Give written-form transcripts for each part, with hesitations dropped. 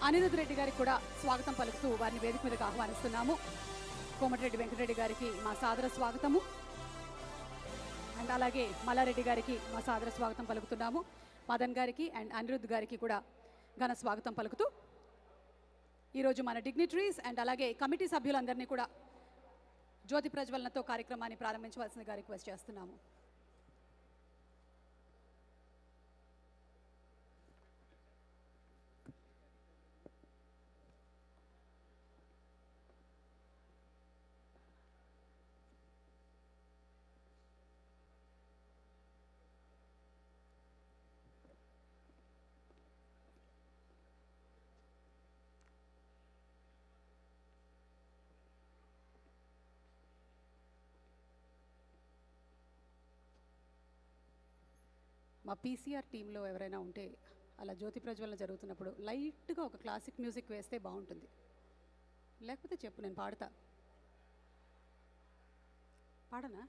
అనిరుద్ రెడ్డి గారికి కూడా స్వాగతం పలుకుతూ వారిని వేదిక మీదకి ఆహ్వానిస్తున్నాము. కోమటిరెడ్డి వెంకటరెడ్డి గారికి మా సాదర స్వాగతము. అండ్ అలాగే మల్లారెడ్డి గారికి మా సాదర స్వాగతం పలుకుతున్నాము. మదన్ గారికి అండ్ అనిరుద్ గారికి కూడా ఘన స్వాగతం పలుకుతూ ఈరోజు మన డిగ్నిటరీస్ అండ్ అలాగే కమిటీ సభ్యులందరినీ కూడా జ్యోతి ప్రజ్వలనతో కార్యక్రమాన్ని ప్రారంభించవలసిందిగా రిక్వెస్ట్ చేస్తున్నాము. మా పీసీఆర్ టీంలో ఎవరైనా ఉంటే అలా జ్యోతి ప్రజ్వలన జరుగుతున్నప్పుడు లైట్గా ఒక క్లాసిక్ మ్యూజిక్ వేస్తే బాగుంటుంది. లేకపోతే చెప్పు, నేను పాడతా. పాడనా?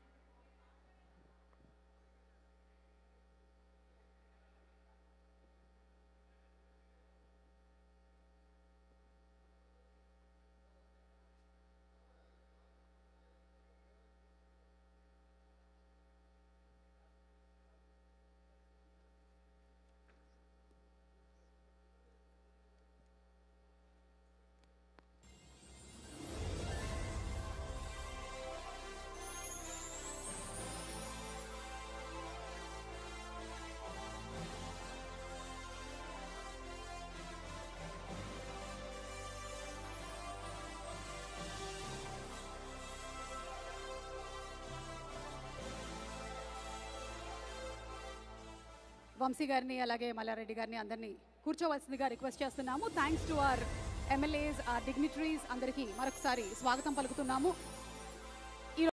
వంశీ గారిని అలాగే మల్లారెడ్డి గారిని అందరినీ కూర్చోవలసిందిగా రిక్వెస్ట్ చేస్తున్నాము. Thanks to our MLAs, our dignitaries అందరికీ మరొకసారి స్వాగతం పలుకుతున్నాము.